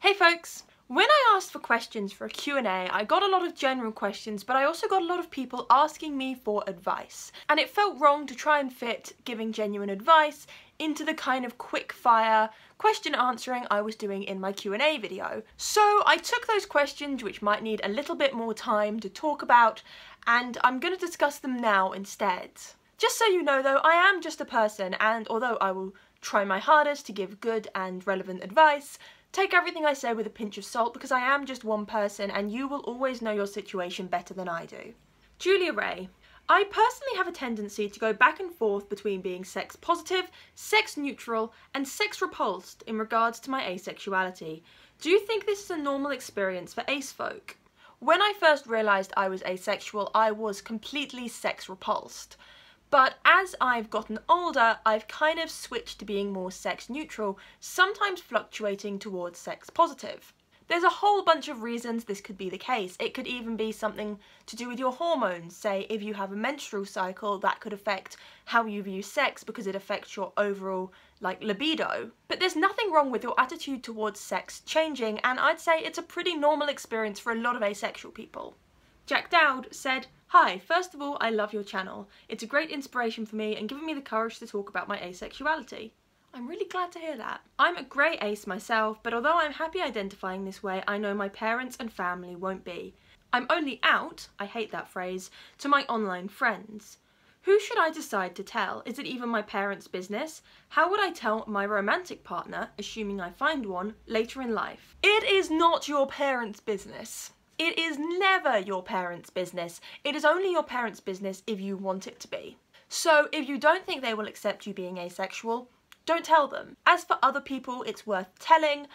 Hey folks! When I asked for questions for a Q&A, I got a lot of general questions, but I also got a lot of people asking me for advice. And it felt wrong to try and fit giving genuine advice into the kind of quick-fire question answering I was doing in my Q&A video. So I took those questions, which might need a little bit more time to talk about, and I'm going to discuss them now instead. Just so you know though, I am just a person, and although I will try my hardest to give good and relevant advice, take everything I say with a pinch of salt because I am just one person and you will always know your situation better than I do. Julia Ray. I personally have a tendency to go back and forth between being sex positive, sex neutral, and sex repulsed in regards to my asexuality. Do you think this is a normal experience for ace folk? When I first realised I was asexual, I was completely sex repulsed. But as I've gotten older, I've kind of switched to being more sex neutral, sometimes fluctuating towards sex positive. There's a whole bunch of reasons this could be the case. It could even be something to do with your hormones. Say, if you have a menstrual cycle, that could affect how you view sex because it affects your overall, libido. But there's nothing wrong with your attitude towards sex changing, and I'd say it's a pretty normal experience for a lot of asexual people. Jack Dowd said, "Hi, first of all, I love your channel. It's a great inspiration for me and giving me the courage to talk about my asexuality." I'm really glad to hear that. I'm a grey ace myself, but although I'm happy identifying this way, I know my parents and family won't be. I'm only out, I hate that phrase, to my online friends. Who should I decide to tell? Is it even my parents' business? How would I tell my romantic partner, assuming I find one, later in life? It is not your parents' business. It is never your parents' business. It is only your parents' business if you want it to be. So if you don't think they will accept you being asexual, don't tell them. As for other people, it's worth telling.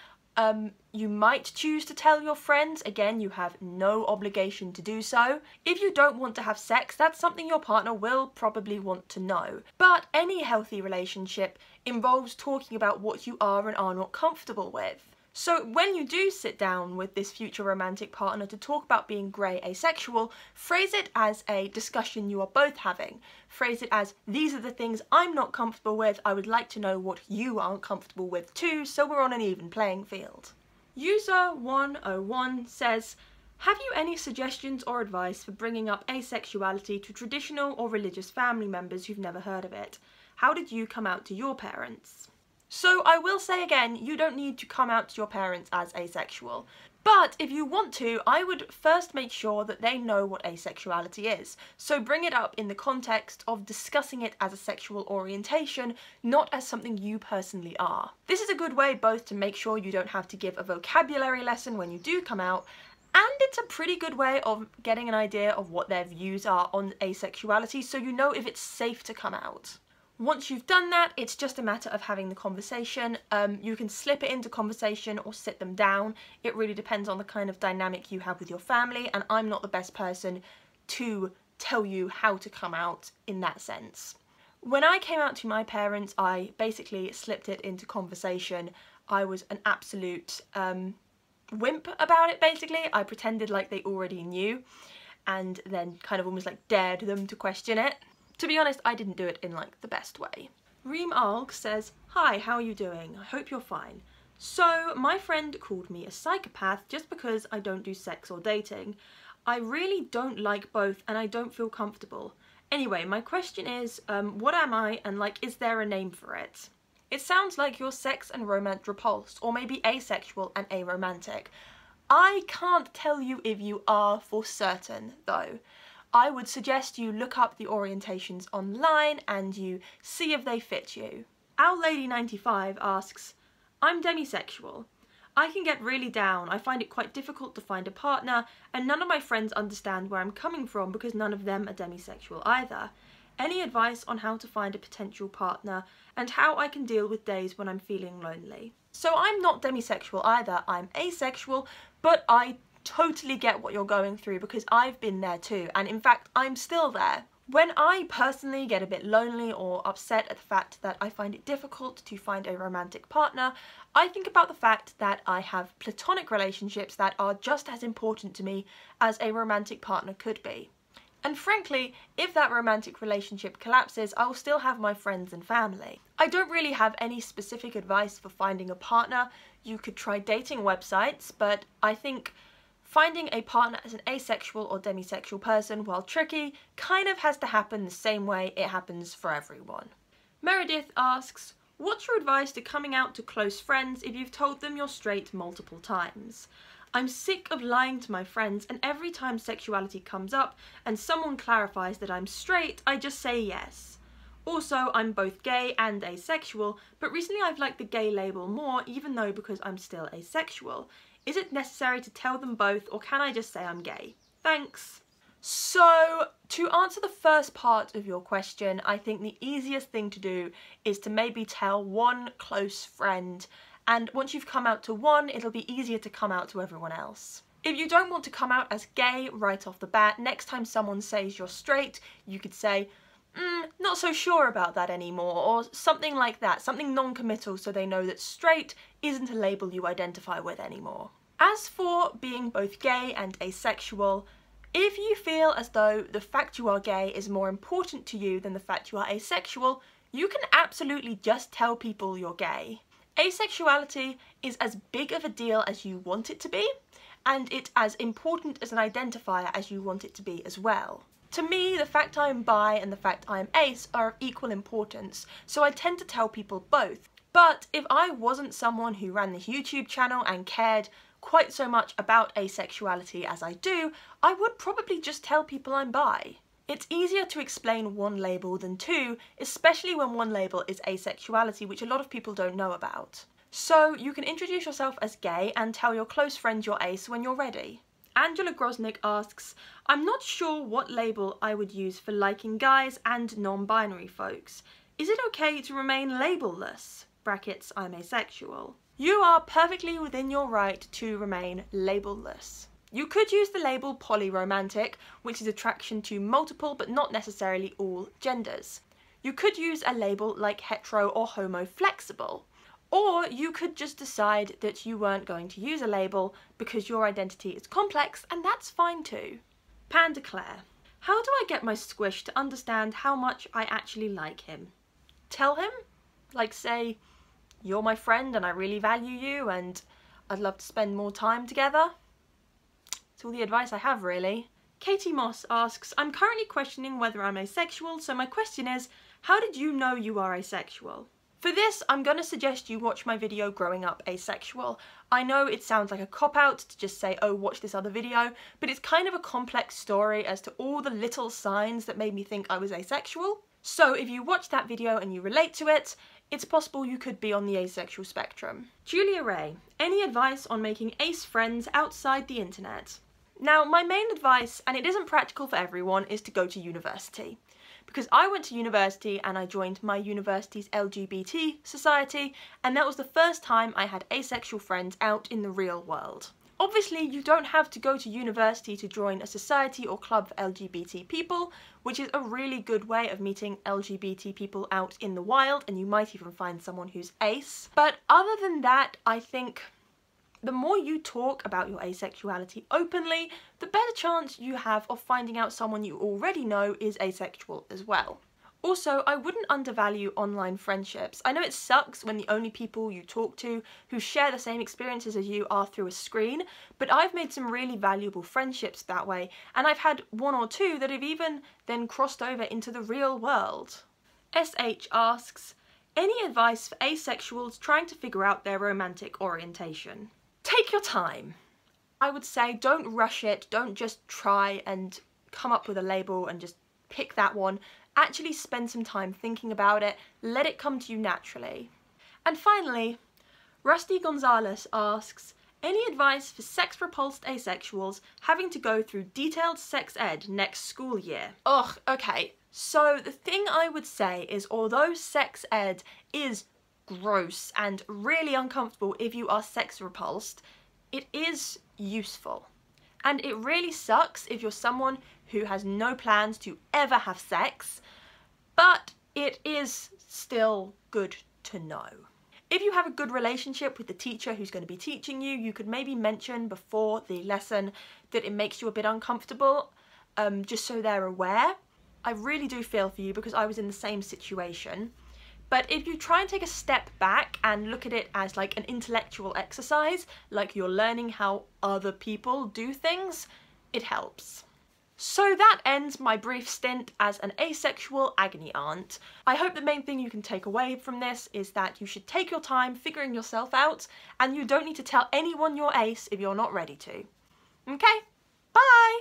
You might choose to tell your friends. Again, you have no obligation to do so. If you don't want to have sex, that's something your partner will probably want to know. But any healthy relationship involves talking about what you are and are not comfortable with. So when you do sit down with this future romantic partner to talk about being grey asexual, phrase it as a discussion you are both having. Phrase it as, these are the things I'm not comfortable with, I would like to know what you aren't comfortable with too, so we're on an even playing field. User 101 says, have you any suggestions or advice for bringing up asexuality to traditional or religious family members who've never heard of it? How did you come out to your parents? So I will say again, you don't need to come out to your parents as asexual. But if you want to, I would first make sure that they know what asexuality is. So bring it up in the context of discussing it as a sexual orientation, not as something you personally are. This is a good way both to make sure you don't have to give a vocabulary lesson when you do come out, and it's a pretty good way of getting an idea of what their views are on asexuality so you know if it's safe to come out. Once you've done that, it's just a matter of having the conversation. You can slip it into conversation or sit them down. It really depends on the kind of dynamic you have with your family, and I'm not the best person to tell you how to come out in that sense. When I came out to my parents, I basically slipped it into conversation. I was an absolute wimp about it, basically. I pretended like they already knew and then kind of almost dared them to question it. To be honest, I didn't do it in the best way. Reem Alg says, "Hi, how are you doing? I hope you're fine. So, my friend called me a psychopath just because I don't do sex or dating. I really don't like both and I don't feel comfortable. Anyway, my question is, what am I and is there a name for it? It sounds like you're sex and romance repulsed, or maybe asexual and aromantic. I can't tell you if you are for certain, though. I would suggest you look up the orientations online and you see if they fit you." OwlLady95 asks, "I'm demisexual. I can get really down. I find it quite difficult to find a partner, and none of my friends understand where I'm coming from because none of them are demisexual either. Any advice on how to find a potential partner and how I can deal with days when I'm feeling lonely?" So I'm not demisexual either. I'm asexual, but I totally get what you're going through because I've been there too, and in fact I'm still there. When I personally get a bit lonely or upset at the fact that I find it difficult to find a romantic partner, I think about the fact that I have platonic relationships that are just as important to me as a romantic partner could be. And frankly, if that romantic relationship collapses, I will still have my friends and family. I don't really have any specific advice for finding a partner. You could try dating websites, but I think finding a partner as an asexual or demisexual person, while tricky, kind of has to happen the same way it happens for everyone. Meredith asks, what's your advice to coming out to close friends if you've told them you're straight multiple times? I'm sick of lying to my friends, and every time sexuality comes up and someone clarifies that I'm straight, I just say yes. Also, I'm both gay and asexual, but recently I've liked the gay label more, even though because I'm still asexual. Is it necessary to tell them both, or can I just say I'm gay? Thanks. So, to answer the first part of your question, I think the easiest thing to do is to maybe tell one close friend, and once you've come out to one, it'll be easier to come out to everyone else. If you don't want to come out as gay right off the bat, next time someone says you're straight, you could say, not so sure about that anymore, or something like that, something non-committal so they know that straight isn't a label you identify with anymore. As for being both gay and asexual, if you feel as though the fact you are gay is more important to you than the fact you are asexual, you can absolutely just tell people you're gay. Asexuality is as big of a deal as you want it to be, and it's as important as an identifier as you want it to be as well. To me, the fact I'm bi and the fact I'm ace are of equal importance, so I tend to tell people both. But if I wasn't someone who ran this YouTube channel and cared quite so much about asexuality as I do, I would probably just tell people I'm bi. It's easier to explain one label than two, especially when one label is asexuality, which a lot of people don't know about. So you can introduce yourself as gay and tell your close friend you're ace when you're ready. Angela Grosnick asks, I'm not sure what label I would use for liking guys and non-binary folks. Is it okay to remain labelless? Brackets, I'm asexual. You are perfectly within your right to remain labelless. You could use the label polyromantic, which is attraction to multiple but not necessarily all genders. You could use a label like hetero or homo flexible. Or you could just decide that you weren't going to use a label because your identity is complex, and that's fine too. Panda Claire, how do I get my squish to understand how much I actually like him? Tell him? Like say, you're my friend and I really value you and I'd love to spend more time together? That's all the advice I have, really. Katie Moss asks, I'm currently questioning whether I'm asexual, so my question is, how did you know you are asexual? For this, I'm going to suggest you watch my video Growing Up Asexual. I know it sounds like a cop-out to just say, oh, watch this other video, but it's kind of a complex story as to all the little signs that made me think I was asexual. So if you watch that video and you relate to it, it's possible you could be on the asexual spectrum. Julia Ray, any advice on making ace friends outside the internet? Now, my main advice, and it isn't practical for everyone, is to go to university. Because I went to university and I joined my university's LGBT society, and that was the first time I had asexual friends out in the real world. Obviously, you don't have to go to university to join a society or club for LGBT people, which is a really good way of meeting LGBT people out in the wild, and you might even find someone who's ace. But other than that, I think the more you talk about your asexuality openly, the better chance you have of finding out someone you already know is asexual as well. Also, I wouldn't undervalue online friendships. I know it sucks when the only people you talk to who share the same experiences as you are through a screen, but I've made some really valuable friendships that way, and I've had one or two that have even then crossed over into the real world. SH asks, any advice for asexuals trying to figure out their romantic orientation? Take your time. I would say don't rush it, don't just try and come up with a label and just pick that one. Actually spend some time thinking about it, let it come to you naturally. And finally, Rusty Gonzalez asks, any advice for sex-repulsed asexuals having to go through detailed sex ed next school year? Ugh, okay. So the thing I would say is, although sex ed is gross and really uncomfortable if you are sex repulsed, it is useful. And it really sucks if you're someone who has no plans to ever have sex, but it is still good to know. If you have a good relationship with the teacher who's going to be teaching you, you could maybe mention before the lesson that it makes you a bit uncomfortable. just so they're aware. I really do feel for you because I was in the same situation. But if you try and take a step back and look at it as like an intellectual exercise, like you're learning how other people do things, it helps. So that ends my brief stint as an asexual agony aunt. I hope the main thing you can take away from this is that you should take your time figuring yourself out, and you don't need to tell anyone you're ace if you're not ready to. Okay, bye!